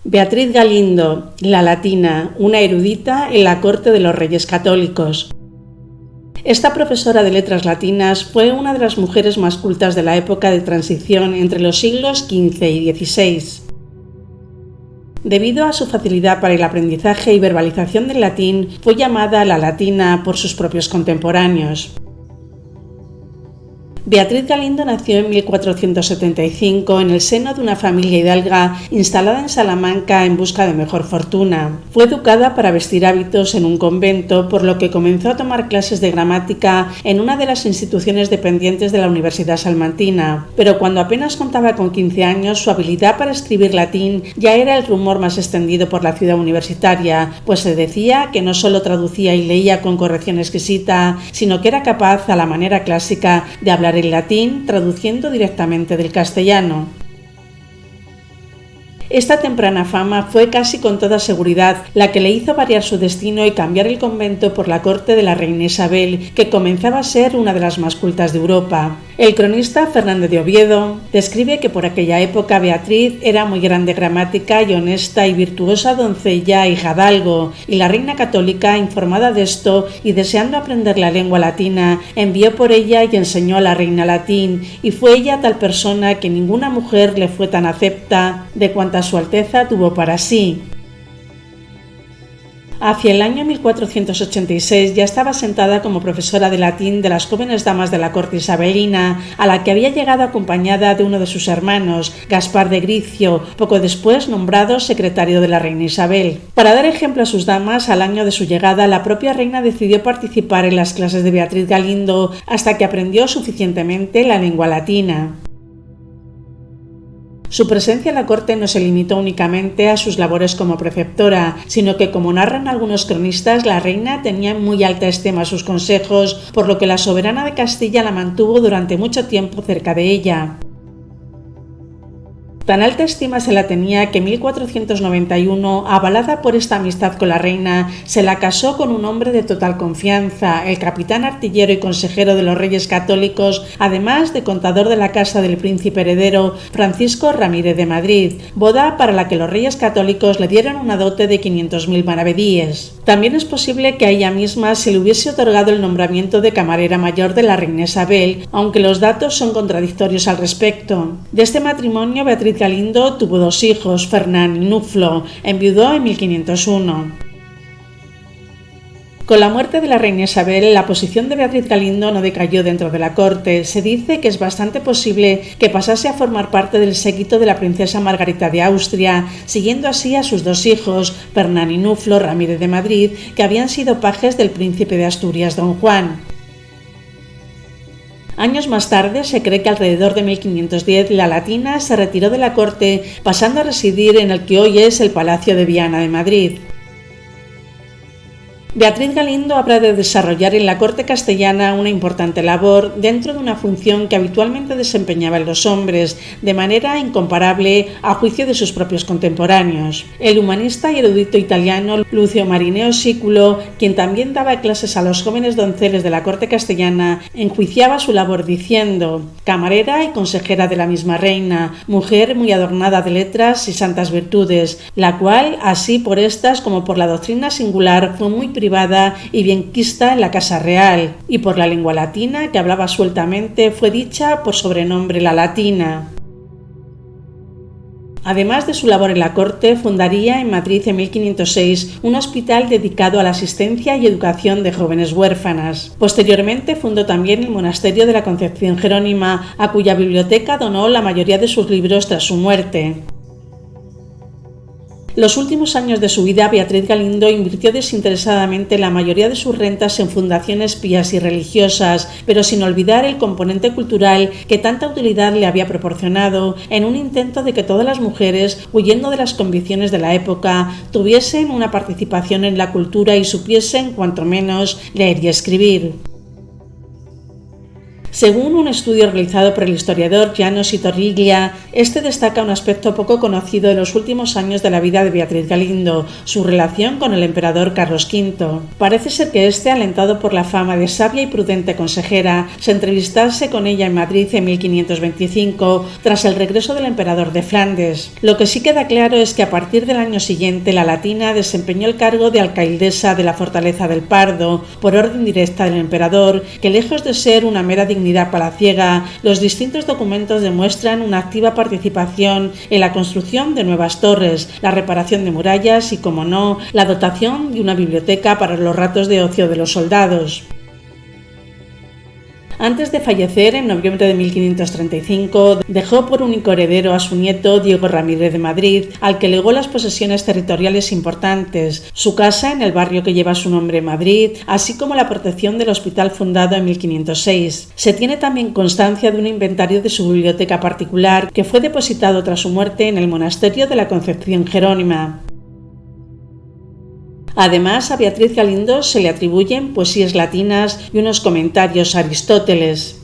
Beatriz Galindo, la latina, una erudita en la corte de los Reyes Católicos. Esta profesora de letras latinas fue una de las mujeres más cultas de la época de transición entre los siglos XV y XVI. Debido a su facilidad para el aprendizaje y verbalización del latín, fue llamada la latina por sus propios contemporáneos. Beatriz Galindo nació en 1475 en el seno de una familia hidalga instalada en Salamanca en busca de mejor fortuna. Fue educada para vestir hábitos en un convento, por lo que comenzó a tomar clases de gramática en una de las instituciones dependientes de la Universidad Salmantina. Pero cuando apenas contaba con 15 años, su habilidad para escribir latín ya era el rumor más extendido por la ciudad universitaria, pues se decía que no solo traducía y leía con corrección exquisita, sino que era capaz, a la manera clásica, de hablar el latín traduciendo directamente del castellano. Esta temprana fama fue casi con toda seguridad la que le hizo variar su destino y cambiar el convento por la corte de la reina Isabel, que comenzaba a ser una de las más cultas de Europa. El cronista Fernández de Oviedo describe que por aquella época Beatriz era muy grande gramática y honesta y virtuosa doncella, hija de algo, y la reina católica, informada de esto y deseando aprender la lengua latina, envió por ella y enseñó a la reina latín, y fue ella tal persona que ninguna mujer le fue tan acepta de cuanta Su Alteza tuvo para sí. Hacia el año 1486 ya estaba sentada como profesora de latín de las jóvenes damas de la corte isabelina, a la que había llegado acompañada de uno de sus hermanos, Gaspar de Gricio, poco después nombrado secretario de la reina Isabel. Para dar ejemplo a sus damas, al año de su llegada, la propia reina decidió participar en las clases de Beatriz Galindo hasta que aprendió suficientemente la lengua latina. Su presencia en la corte no se limitó únicamente a sus labores como preceptora, sino que, como narran algunos cronistas, la reina tenía en muy alta estima sus consejos, por lo que la soberana de Castilla la mantuvo durante mucho tiempo cerca de ella. Tan alta estima se la tenía que en 1491, avalada por esta amistad con la reina, se la casó con un hombre de total confianza, el capitán artillero y consejero de los Reyes Católicos, además de contador de la casa del príncipe heredero Francisco Ramírez de Madrid, boda para la que los Reyes Católicos le dieron una dote de 500.000 maravedíes. También es posible que a ella misma se le hubiese otorgado el nombramiento de camarera mayor de la reina Isabel, aunque los datos son contradictorios al respecto. De este matrimonio, Beatriz Galindo tuvo dos hijos, Fernán y Nuflo, enviudó en 1501. Con la muerte de la reina Isabel, la posición de Beatriz Galindo no decayó dentro de la corte. Se dice que es bastante posible que pasase a formar parte del séquito de la princesa Margarita de Austria, siguiendo así a sus dos hijos, Fernán y Nuflo Ramírez de Madrid, que habían sido pajes del príncipe de Asturias, don Juan. Años más tarde se cree que alrededor de 1510 la latina se retiró de la corte, pasando a residir en el que hoy es el Palacio de Viana de Madrid. Beatriz Galindo habrá de desarrollar en la corte castellana una importante labor dentro de una función que habitualmente desempeñaban los hombres, de manera incomparable a juicio de sus propios contemporáneos. El humanista y erudito italiano Lucio Marineo Siculo, quien también daba clases a los jóvenes donceles de la corte castellana, enjuiciaba su labor diciendo: camarera y consejera de la misma reina, mujer muy adornada de letras y santas virtudes, la cual, así por estas como por la doctrina singular, fue muy privada y bien quista en la casa real, y por la lengua latina, que hablaba sueltamente, fue dicha por sobrenombre la latina. Además de su labor en la corte, fundaría en Madrid en 1506 un hospital dedicado a la asistencia y educación de jóvenes huérfanas. Posteriormente fundó también el monasterio de la Concepción Jerónima, a cuya biblioteca donó la mayoría de sus libros tras su muerte. Los últimos años de su vida, Beatriz Galindo invirtió desinteresadamente la mayoría de sus rentas en fundaciones pías y religiosas, pero sin olvidar el componente cultural que tanta utilidad le había proporcionado, en un intento de que todas las mujeres, huyendo de las convicciones de la época, tuviesen una participación en la cultura y supiesen, cuanto menos, leer y escribir. Según un estudio realizado por el historiador János Torriglia, este destaca un aspecto poco conocido de los últimos años de la vida de Beatriz Galindo, su relación con el emperador Carlos V. Parece ser que este, alentado por la fama de sabia y prudente consejera, se entrevistase con ella en Madrid en 1525, tras el regreso del emperador de Flandes. Lo que sí queda claro es que a partir del año siguiente la latina desempeñó el cargo de alcaidesa de la fortaleza del Pardo, por orden directa del emperador, que lejos de ser una mera dignidad palaciega, los distintos documentos demuestran una activa participación en la construcción de nuevas torres, la reparación de murallas y, como no, la dotación de una biblioteca para los ratos de ocio de los soldados. Antes de fallecer, en noviembre de 1535, dejó por único heredero a su nieto Diego Ramírez de Madrid, al que legó las posesiones territoriales importantes, su casa en el barrio que lleva su nombre, Madrid, así como la protección del hospital fundado en 1506. Se tiene también constancia de un inventario de su biblioteca particular, que fue depositado tras su muerte en el monasterio de la Concepción Jerónima. Además, a Beatriz Galindo se le atribuyen poesías latinas y unos comentarios a Aristóteles.